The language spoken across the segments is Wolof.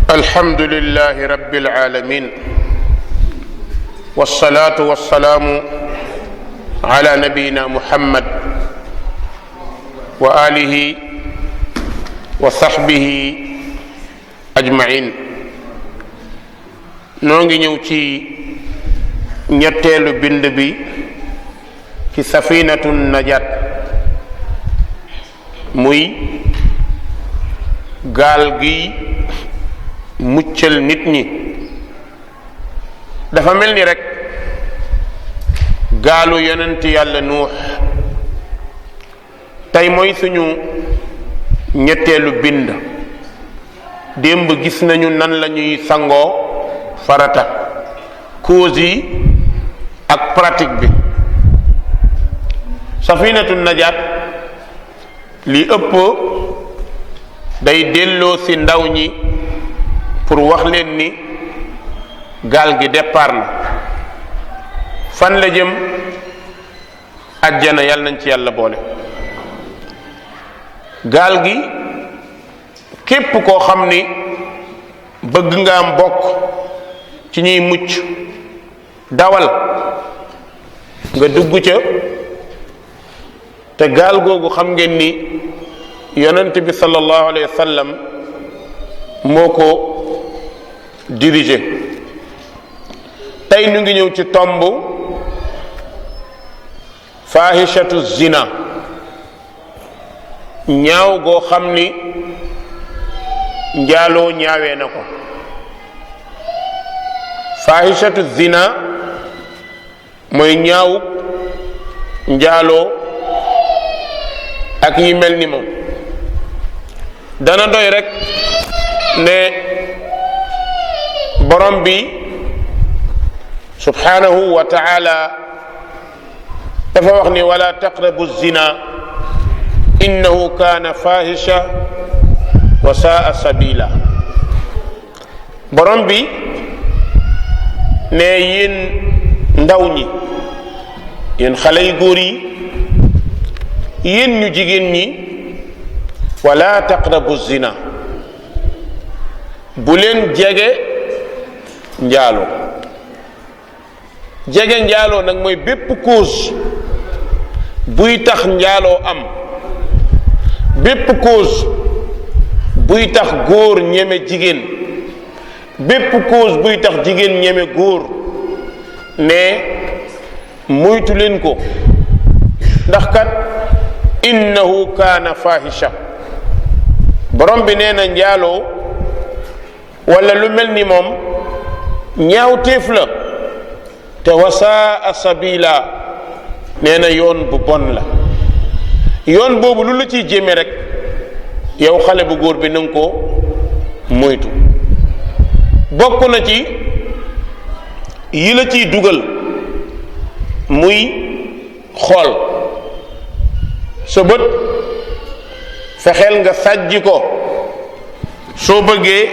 الحمد لله رب العالمين والصلاة والسلام على نبينا محمد وآله وصحبه أجمعين. نونغي ñëw ci ñetteelu bind bi ci safinatu najat muy gaal gi muccal nit ñi. dafa mel ni rek gaalu yonent yàlla nuux tey mooy suñu ñetteelu bind. démb gis nañu nan la ñuy sangoo farata, cause yi ak pratique bi. safinatu najaat li ëpp day delloo ci ndaw ñi pour wax leen ni gaal gi départ na. fan la jëm? àjjana, yàlla nañ ci yàlla boole. gaal gi képp koo xam ni bëgg nga am bokk ci ñuy mucc, dawal nga dugg ca. te gaal googu xam ngeen ni yonent bi sallallahu alayhi wa sallam moo ko dirigé. tey ñu ngi ñëw ci tomb fahishatu zina, ñaaw goo xam ni njaaloo ñaawee na ko. fahishatu zina mooy ñaaw njaaloo ak yi mel ni moom. dana doy rek ne borom bi subhanahu wa ta'ala dafa wax ni wala taqrabu zina innahu kana fahisha wa saa sabila. borom bi ne yéen ndaw ñi, yéen xale yu góor yi, yéen ñu jigéen ñi, wala taqrabu zina, bu leen jege njaaloo. jege njaaloo nag mooy bépp cause buy tax njaaloo am, bépp cause buy tax góor ñeme jigéen, bépp cause buy tax jigéen ñeme góor, ne moytu leen ko. ndax kat innahu kaana fahisha, borom bi nee na njaaloo wala lu mel ni moom ñaaw téef la. te wasaa sabila, nee na yoon bu bon la. yoon boobu lu la ciy jéeme rek yow xale bu góor bi nanga ko moytu. bokk na ci yi la ciy dugal muy xool sa bët, fexeel nga sàjji ko soo bëggee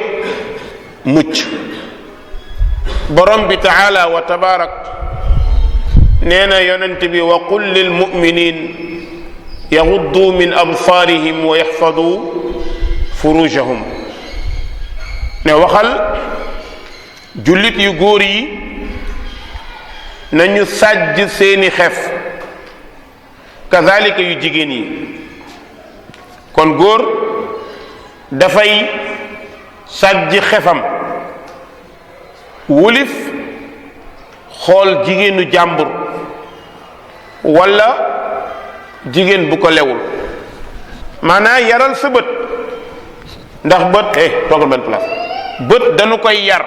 mucc. borom bi taala wa tabarak nee na yonent bi wa qul lil muminin yaxuddu min absaarihim wa yaxfadu furujahum, ne waxal jullit yu góor yi nañu sàjj seeni xef, kazalika yu jigéen yi. kon góor dafay sàjj xefam wulif xool jigéenu jàmbur walla jigéen bu ko lewul. maanaam yaral sa bët, ndax bët toogal benn place. bët dañu koy yar,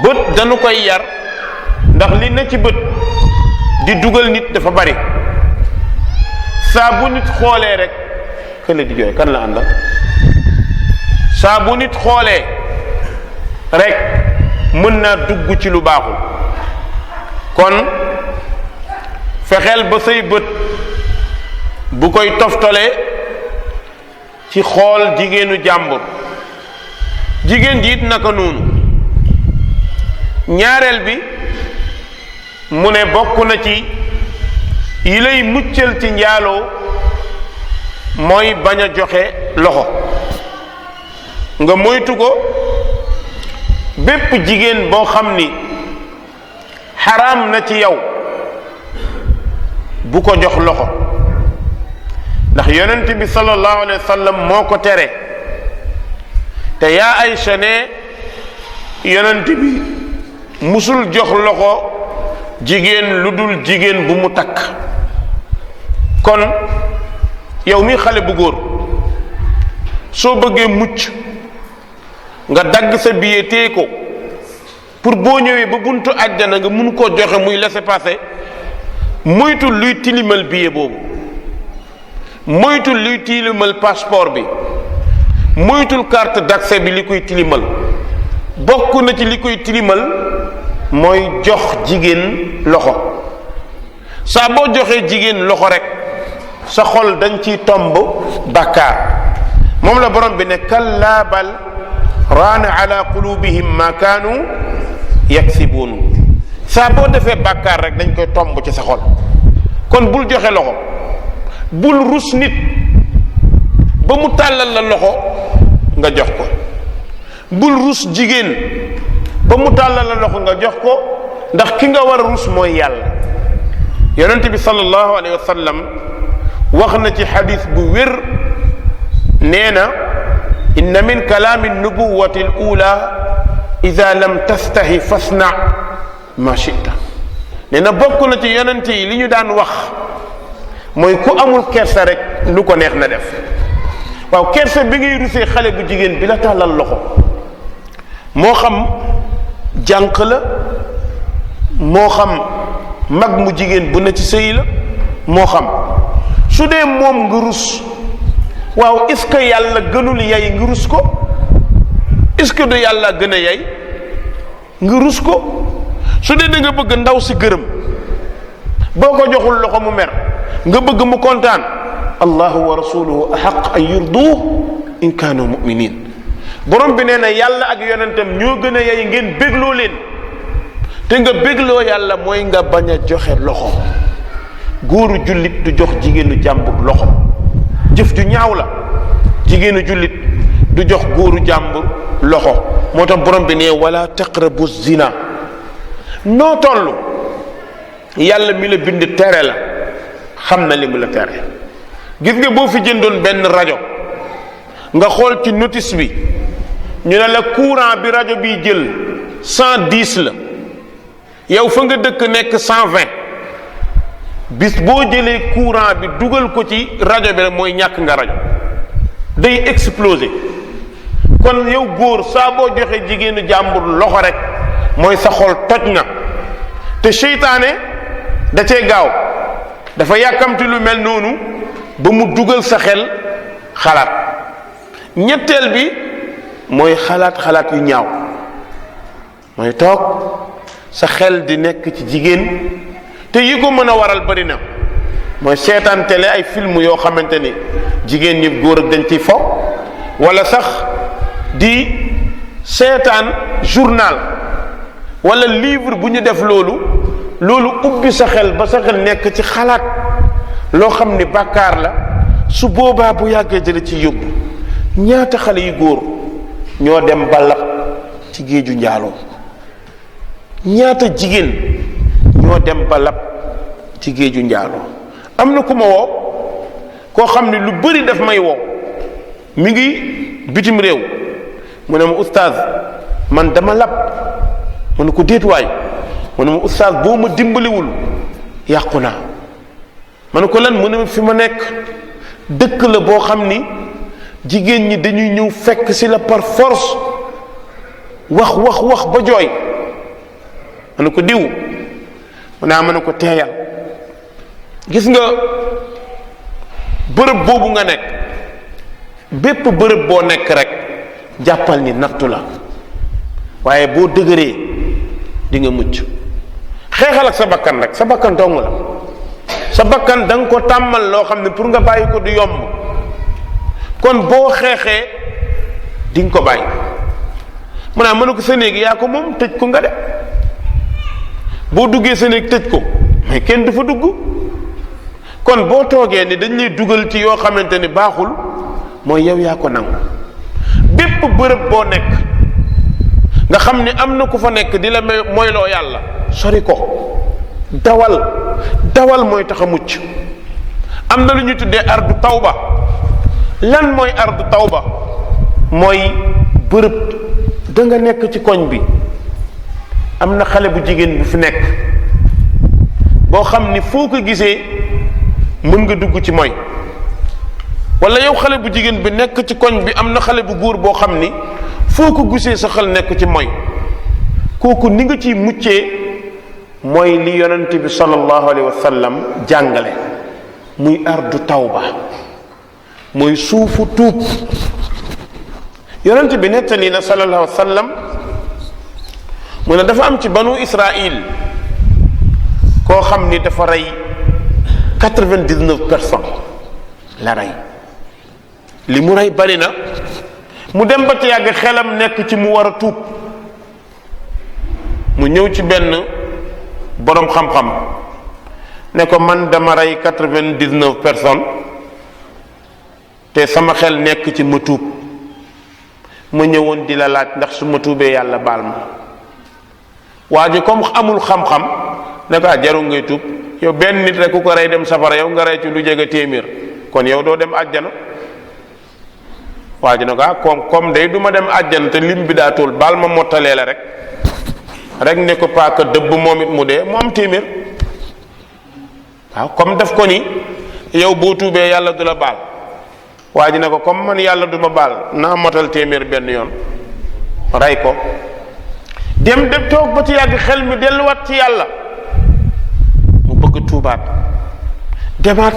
bët dañu koy yar ndax li na ci bët di dugal nit dafa bari. saa bu nit xoolee rek kële di jooy kan la àndal. saa bu nit xoolee rek mën naa dugg ci lu baaxul. kon fexeel ba say bët bu koy toftalee ci xool jigéenu jàmbur. jigéen ji it naka noonu. ñaareel bi mu ne bokk na ci yi lay muccal ci njaaloo mooy bañ a joxe loxo. nga moytu ko bépp jigéen boo xam ni xaraam na ci yow bu ko jox loxo ndax yonent bi sallallahu alayhi wa sallam moo ko tere te yaa Aysa ne yonent bi musul jox loxo jigéen lu dul jigéen bu mu takk kon yow mi xale bu góor soo bëggee mucc nga dagg sa billet téye ko pour boo ñëwee ba buntu àjjana nga mun koo joxe muy laisser-passer moytul luy tilimal billet boobu moytul luy tilimal passeport bi moytul carte d'accès bi li koy tilimal bokk na ci li koy tilimal mooy jox jigéen loxo saa boo joxee jigéen loxo rek sa xol dañ ciy tomb bàkkaar moom la borom bi ne kallaa bal raana ala qulubihim ma kaanu yaksibuun saa boo defee bàkkaar rek dañ koy tomb ci sa xol kon bul joxe loxo bul rus nit ba mu tàllal la loxo nga jox ko bul rus jigéen ba mu tàllal la loxo nga jox ko ndax ki nga war a rus mooy yàlla yonent bi sallallahu alayhi wa sallam wax na ci xadis bu wér nee na inna min kalaami nubuwati al ula ida lam tastahi fasna ma chita nee na bokk na ci yonent yi li ñu daan wax mooy ku amul kersa rek lu ko neex na def waaw kersa bi ngay rusee xale bu jigéen bi la tàllal loxo moo xam jànq la moo xam mag mu jigéen bu ne ci sëy la moo xam su dee moom nga rus waaw est-ce que yàlla gënul yay nga rus ko est-ce que du yàlla gën a yay nga rus ko su dee da nga bëgg ndaw si gërëm boo ko joxul loxo mu mer nga bëgg mu kontaan allahu wa rasuluhu ahaq an yurduh in kaanu muminin borom bi nee na yàlla ak yonentam ñoo gën a yay ngeen bégloo leen te nga bégloo yàlla mooy nga bañ a joxe loxo góoru jullit du jox jigéenu jàmbur loxo jëf ju ñaaw la jigéenu jullit du jox góoru jàmbur loxo moo tax borom bi ne wala taqrabu zina noo toll yàlla mi la bind tere la xam na li mu la tere gis nga boo fi jëndoon benn rajo nga xool ci notice bi ñu ne la courant bi rajo bi jël 110 la yow fa nga dëkk nekk 120 bis boo jëlee courant bi dugal ko ci rajo bi rek mooy ñàkk nga rajo day exploser kon yow góor saa boo joxe jigéenu jàmbur loxo rek mooy sa xol toj na te seytaane da cee gaaw dafa yàkkamti lu mel noonu ba mu dugal sa xel xalaat ñetteel bi mooy xalaat yu ñaaw mooy toog sa xel di nekk ci jigéen te yi ko mën a waral bari na mooy seetaan télé ay film yoo xamante ni jigéen ñi góor ak dañ ciy fo wala sax di seetaan journal wala livre bu ñu def loolu ubbi sa xel ba sa xel nekk ci xalaat loo xam ni bàkkaar la su boobaa bu yàggee jële ci yóbbu ñaata xale yu góor ñoo dem balab ci géeju njaaloo ñaata jigéen ñoo dem balab ci géeju njaaloo am na ku ma woo koo xam ne lu bari daf may woo mi ngi bitim réew mu ne ma oustaz man dama lab mu ne ko déetuwaay mu ne ma oustaz boo ma dimbaliwul yàqu naa ma ne ko lan mu ne ma fi ma nekk dëkk la boo xam ni jigéen ñi dañuy ñëw fekk si la par force wax ba jooy ma ne ko diw mu naa ma ne ko teeyal gis nga bërëb boobu nga nekk bépp bërëb boo nekk rek jàppal ni nattu la waaye boo dëgëree di nga mucc xeexal ak sa bakkan rek sa bakkan dong la sa bakkan da nga ko tàmmal loo xam ne pour nga bàyyi ko du yomb kon boo xeexee di nga ko bàyyi mu naa mën na ko sa néeg yaa ko moom tëj ko nga de boo duggee sa néeg tëj ko mais kenn du fa dugg kon boo toogee ni dañ lay dugal ci yoo xamante ni baaxul mooy yow yaa ko nangu bépp bërëb boo nekk nga xam ni am na ku fa nekk di la moyloo yàlla sori ko. dawal mooy tax a mucc. am na lu ñu tuddee ardu tawba. lan mooy ardu tawba? mooy bërëb da nga nekk ci koñ bi am na xale bu jigéen bu fi nekk boo xam ni foo ko gisee mën nga dugg ci mooy, wala yow xale bu jigéen bi nekk ci koñ bi am na xale bu góor boo xam ni foo ko gisee sa xel nekk ci mooy. kooku ni nga ciy muccee mooy li yonent bi sallallahu alayhi wa sallam jàngale, muy ardu tawba, mooy suufu tuub. yonent bi nettali na sallallahu alayhi wa sallam mu ne dafa am ci banu Israil koo xam ni dafa rey 99 personnes la rey. li mu rey bari na, mu dem ba ci yàgg xelam nekk ci mu war a tuub. mu ñëw ci benn boroom xam-xam ne ko man dama rey 99 personnes te sama xel nekk ci ma tuub, ma ñëwoon di la laaj ndax su ma tuubee yàlla baal ma. waa ji comme amul xam-xam ne ko jarul ngay tuub, yow benn nit rek ku ko rey dem safara, yow nga rey ci lu jege téeméer, kon yow doo dem àjjana. waa ji ne ko comme day du ma dem àjjana te lim bi daa tool, baal ma mottalee la rek ne ko paaka dëbb moom it mu dee mu am téeméer. waaw comme daf ko ni yow boo tuubee yàlla du la baal. waa ji ne ko comme man yàlla du ma baal naa motal téeméer benn yoon, rey ko. dem toog ba ci yàgg xel mi delluwaat ci yàlla, mu bëgg tuubaat, demaat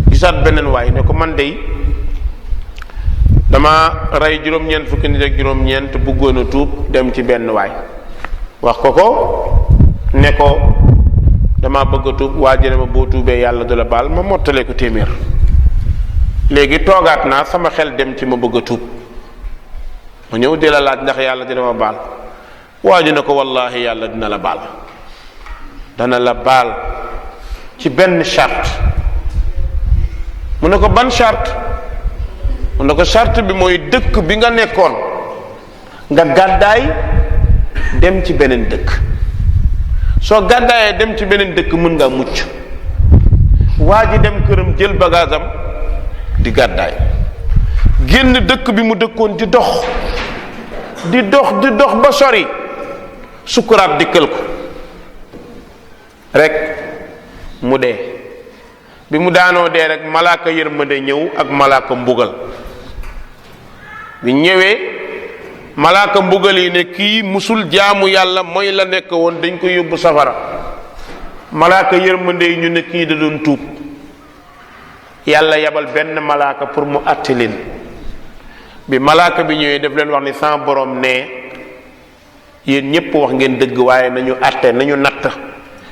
gisaat beneen waay ne ko man dey dama rey juróom-ñeent fukki nit ak juróom-ñeent bëggoon a tuub, dem ci benn waay wax ko ne ko dama bëgg a tuub. waa ji ne ma boo tuubee yàlla du la baal, ma mottalee ko téeméer. léegi toogaat naa sama xel dem ci ma bëgg a tuub, ma ñëw di la laaj ndax yàlla dina ma baal. waa ji ne ko wallahi yàlla dina la baal, dana la baal ci benn charte. mu ne ko ban charte? mu ne ko charte bi mooy dëkk bi nga nekkoon nga gàddaay dem ci beneen dëkk. soo gàddaayee dem ci beneen dëkk mën ngaa mucc. waa ji dem këram jël bagage am di gàddaay, génn dëkk bi mu dëkkoon di dox ba sori, sukuraat dikkal ko rek mu dee. bi mu daanoo dee rek malaaka yërmande ñëw ak malaaka mbugal. bi ñëwee malaaka mbugal yi ne kii musul jaamu yàlla mooy la nekk woon, dañ ko yóbbu safara. malaaka yërmande yi ñu ne kii da doon tuub. yàlla yabal benn malaaka pour mu àtte leen. bi malaaka bi ñëwee def leen wax ni sama borom ne yéen ñépp wax ngeen dëgg, waaye nañu àtte, nañu natt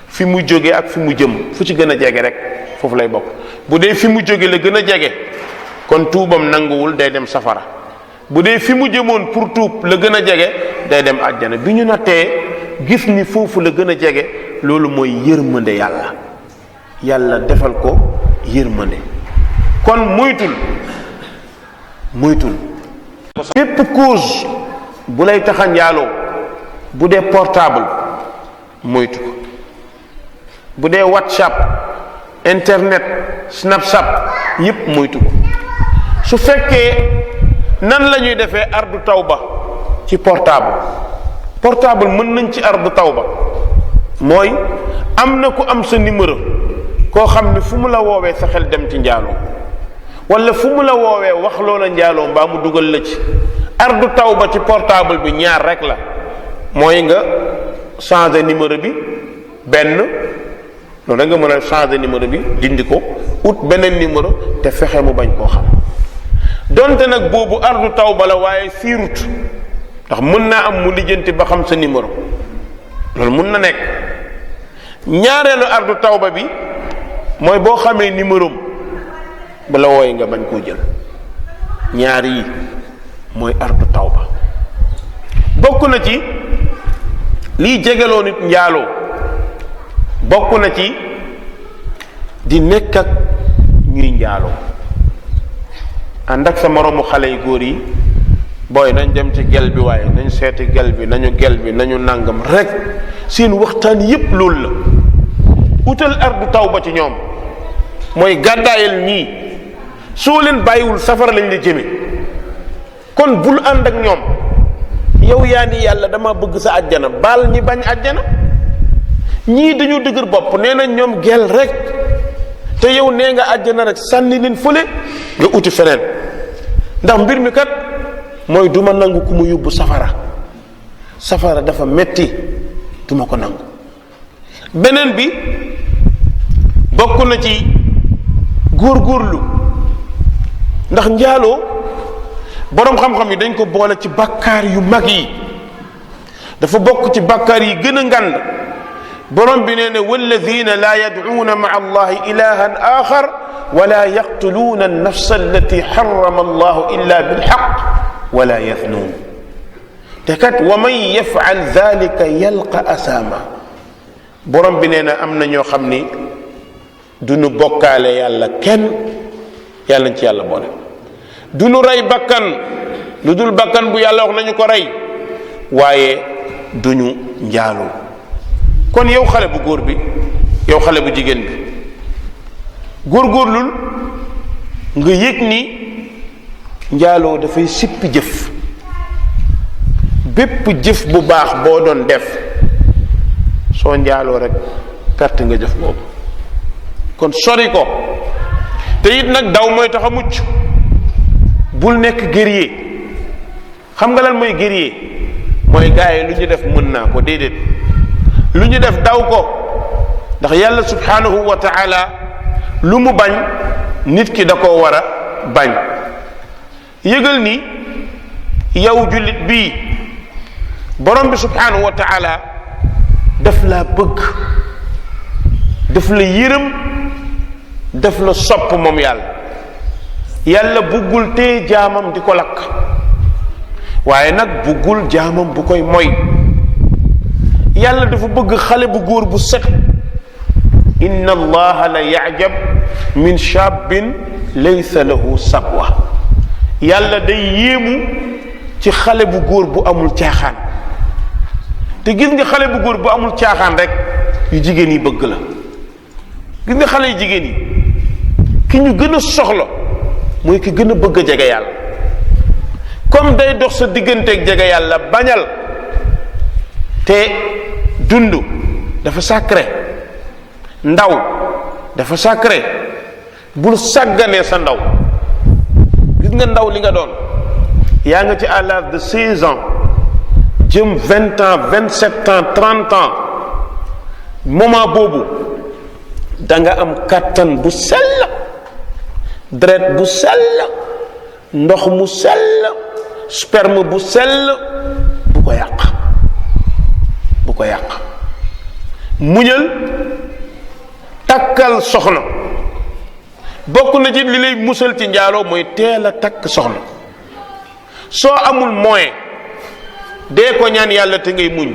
fi mu jóge ak fi mu jëm, fu ci gën a jege rek foofu lay bokk. bu dee fi mu jóge la gën a jege kon tuubam nanguwul, day dem safara. bu dee fi mu jëmoon pour tuub la gën a jege, day dem àjjana. bi ñu nattee gis ni foofu la gën a jege, loolu mooy yërmande yàlla. yàlla defal ko yërmande. kon moytul bépp cause bu lay tax a njaaloo, bu dee portable moytu ko, bu dee WhatsApp, internet, Snapchat yépp moytu ko. su fekkee nan la ñuy defee ardu tawba ci portable mën nañ ci ardu tawba mooy am na ku am sa numéro koo xam ni fu mu la woowee sa xel dem ci njaaloo, wala fu mu la woowee wax loola njaaloo mbaa mu dugal la ci. ardu tawba ci portable bi ñaar rek la, mooy nga changer numéro bi benn, loolu da nga mën a changer numéro bi dindi ko, ut beneen numéro te fexe mu bañ koo xam. donte nag boobu ardu tawba la waaye siirut, ndax mën naa am mu lijjanti ba xam sa numéro, loolu mën na nekk. ñaareelu ardu tawba bi mooy boo xamee numéro bu la wooye nga bañ koo jël. ñaar yi mooy ardu tawba. bokk na ci liy jegeloo nit njaaloo, bokk na ci di nekk ak ñuy njaaloo, ànd ak sa moroomu xale yu góor yi booy nañ dem ci gel bi waaye nañ seeti gel bi nañu nàngam rek seen waxtaan yépp loolu la. utal ardu tawba ci ñoom mooy gàddaayal ñii soo leen bàyyiwul safara lañ la jëme kon bul ànd ak ñoom. yow yaa ni yàlla dama bëgg sa àjjana baal ñi bañ àjjana. ñii dañoo dëgër bopp nee na ñoom gel rek te yow nee nga àjjana rek sànni leen fële nga uti feneen ndax mbir mi kat mooy duma nangu ku mu yóbbu safara dafa metti duma ko nangu. beneen bi bokk na ci góorgóorlu ndax njaaloo boroom xam-xam yi dañ ko boole ci bakkaar yu mag yi dafa bokk ci bakkaar yi gën a ngand. borom bi nee ne walladina laa yadcuuna maa allahi ilahan axar wala yaqtuluuna annafsa allati xarama allahu illa bilxaq wala yafnuun te kat wa man yafcal dalika yalqa asaama. borom bi nee na am na ñoo xam ni du nu bokkaale yàlla kenn yàlla nañ ci yàlla boole. du nu rey bakkan lu dul bakkan bu yàlla wax nañu ko rey waaye du ñu njaaloo. kon yow xale bu góor bi yow xale bu jigéen bi góorgóorlul nga yëg ni njaaloo dafay sippi jëf. bépp jëf bu baax boo doon def soo njaaloo rek perte nga jëf boobu. kon sori ko te it nag daw mooy tax a mucc. bul nekk guerrier. xam nga lan mooy guerrier mooy gars yi lu ñu def mën naa ko déedéet. lu ñu def daw ko ndax yàlla subhanahu wa taala lu mu bañ nit ki da koo war a bañ. yëgal ni yow jullit bii borom bi subhanahu wa taala daf la bëgg daf la yërëm daf la sopp moom yàlla buggul tee jaamam di ko lakk waaye nag buggul jaamam bu koy moy. yàlla dafa bëgg xale bu góor bu set. inna allaha la yajab min shaabin laysa lahu sabwa. yàlla day yéemu ci xale bu góor bu amul caaxaan te gis nga xale bu góor bu amul caaxaan rek yu jigéen yi bëgg la. gis nga xale yu jigéen yi ki ñu gën a soxla mooy ki gën a bëgg a jege yàlla. comme day dox sa digganteeg jege yàlla bañal. te dund dafa sacré ndaw dafa sacré bul sàgganee sa ndaw. gis nga ndaw li nga doon yaa nga ci à l'âge de 16 ans jëm 20 ans 27 ans 30 ans moment boobu da nga am kàttan bu sell deret bu sell ndox mu sell sperme bu sell bu ko yàq. bu ko yàq muñal takkal soxna. bokk na ci li lay musal ci njaaloo mooy teel a takk soxna. soo amul moyen dee ko ñaan yàlla te ngay muñ.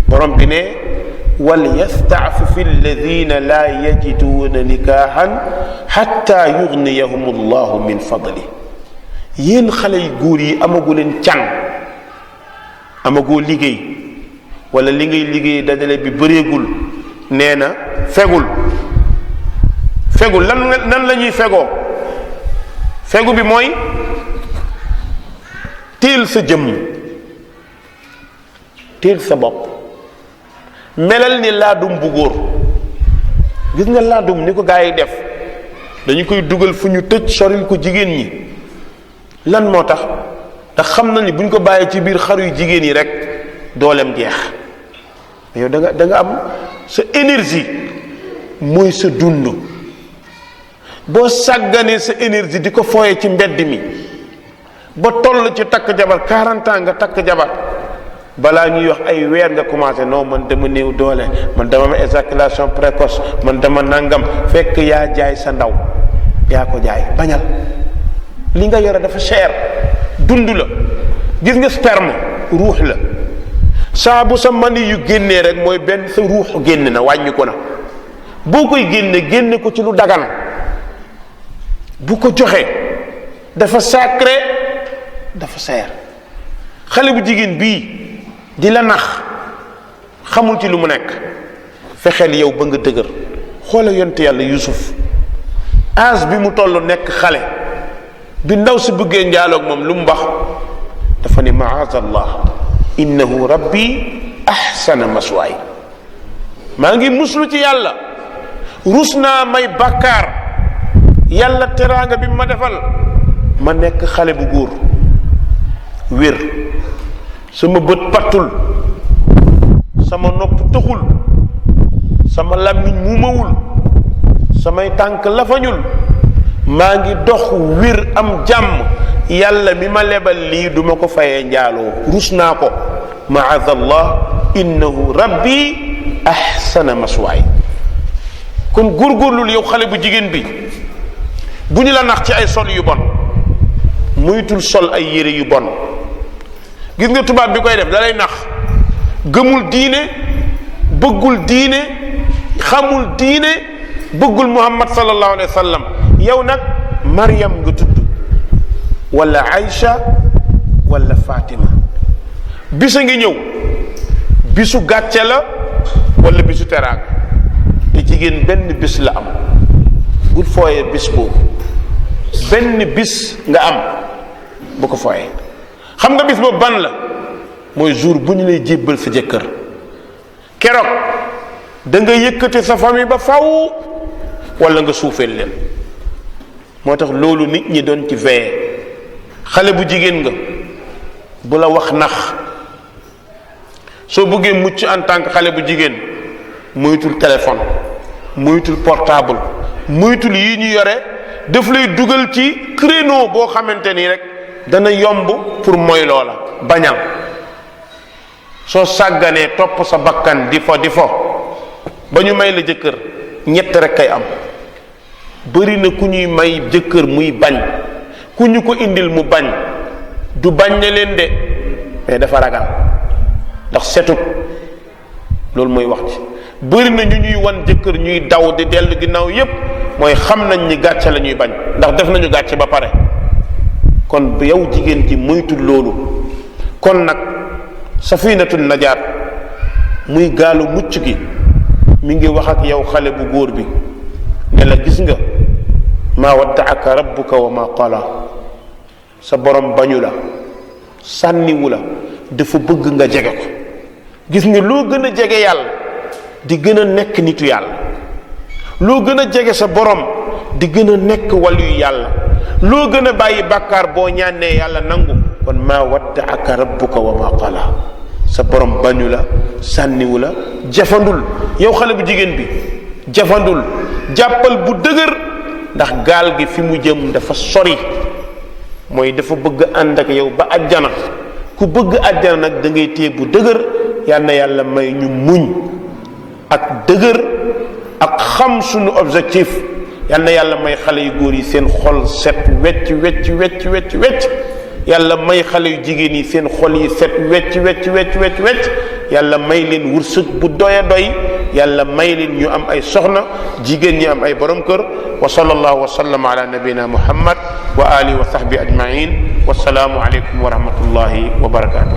borom bi ne wal yastaafifi alladina laa yajiduuna nikaahan xatta yugniyahum allahu min fadli. yéen xale yu góor yi amagu leen can amagoo liggéey wala li ngay liggéey dajale bi bëreegul nee na fegul nan la ñuy fegoo. fegu bi mooy téel sa jëmm téel sa bopp melal ni laadum bu góor. gis nga laadum ni ko gaa yi def dañu koy dugal fu ñu tëj soril ko jigéen ñi. lan moo tax ndax xam na ni buñ ko bàyyee ci biir xar yu jigéen yi rek dooleem jeex. yow da nga am sa énergie mooy sa dund. boo sàgganee sa énergie di ko fooye ci mbedd mi ba toll ci takk jabar 40 ans nga takk jabar balaa ñuy wax ay weer nga commencé non man dama néew doole man dama am éjaculation précoce man dama nangam fekk yaa jaay sa ndaw yaa ko jaay. bañal li nga yore dafa cher dund la. gis nga sperme ruux la saa bu sa mani yu génnee rek mooy benn sa ruux génn na wàññi ko na. boo koy génne ko ci lu dagan bu ko joxe dafa sacré dafa seer. xale bu jigéen bii di la nax xamul ci lu mu nekk, fexeel yow ba nga dëgër. xoola yonte yàlla Yusuf âge bi mu toll nekk xale, bi ndaw si bëggee njaaloog moom lu mu wax? dafa ni maazallah innahu rabbi ahsana maswaay, maa ngi muslu ci yàlla, rus naa may bàkkaar, yàlla teraanga bi ma defal ma nekk xale bu góor wér, sama bët pattul, sama nopp tëxul, sama làmmiñ muumawul, samay tànk lafañul, maa ngi dox wér am jàmm, yàlla mi ma lebal lii duma ko fayee njaaloo, rus naa ko. maadallah innahu rabbi ahsana maswaay. kon góorgóorlul yow xale bu jigéen bi, bu ñu la nax ci ay sol yu bon, muytul sol ay yére yu bon. gis nga tubaab bi koy def da lay nax, gëmul diine, bëggul diine, xamul diine, bëggul muhammad sallallahu alayhi wa sallam. yow nag Maryam nga tudd, wala Aïcha, wala Fatima. bisa ngi ñëw, bisu gàcce la wala bisu teraanga, te jigéen benn bis la am. bul fooyee bis boobu, benn bis nga am, bu ko fooyee. xam nga bis boobu ban la? mooy jour bu ñu lay jébbal sa jëkkër. keroog da nga yëkkati sa famille ba faw wala nga suufeel leen. moo tax loolu nit ñi doon ci veillé. xale bu jigéen nga, bu la wax nax. soo bëggee mucc en tant que xale bu jigéen, moytul téléphone, moytul portable, moytul yi ñu yore, daf lay dugal ci créneau boo xamante ni rek dana yomb pour mooy loola. bañal. soo sàgganee topp sa bakkan di fo ba ñu may la jëkkër, ñett rek kay am. bëri na ku ñuy may jëkkër muy bañ, ku ñu ko indil mu bañ, du bañ ne leen de, mais dafa ragal, ndax setut. loolu mooy wax ci. bëri na ñu ñuy wan jëkkër ñuy daw di dellu ginnaaw yépp, mooy xam nañ ni gàcce la ñuy bañ, ndax def nañu gàcce ba pare. kon yow jigéen ji moytul loolu. kon nag safinatu najaat, muy gaalu mucc gi, mi ngi wax ak yow xale bu góor bi ne la gis nga, maa waddaaka rabbuka wa ma qala. sa borom bañu la, sànniwu la, dafa bëgg nga jege ko. gis nga loo gën a jege yàlla di gën a nekk nitu yàlla, loo gën a jege sa borom di gën a nekk waliyu yàlla, loo gën a bàyyi bàkkaar boo ñaanee yàlla nangu. kon maa waddaaka rabbuka wa ma qala. sa borom bañu la, sànniwu la. jafandul yow xale bu jigéen bi, jafandul, jàppal bu dëgër, ndax gaal gi fi mu jëm dafa sori. mooy dafa bëgg ànd ak yow ba àjjana. ku bëgg àjjana nag da ngay téye bu dëgër. yal na yàlla may ñu muñ ak dëgër ak xam suñu objectif. yal na yàlla may xale yu góor yi seen xol set wecc wecc wecc wecc wecc. yàlla may xale yu jigéen yi seen xol yi set wecc wecc wecc wecc wecc. yàlla may leen wërsëg bu doy a doy. yàlla may leen ñu am ay soxna, jigéen ñi am ay borom kër. wa sallallahu wa sallam ala nabina muhammad wa alihi wa sahbi ajmain. wasalaamu aleykum wa rahmatullahi wa barakatuh.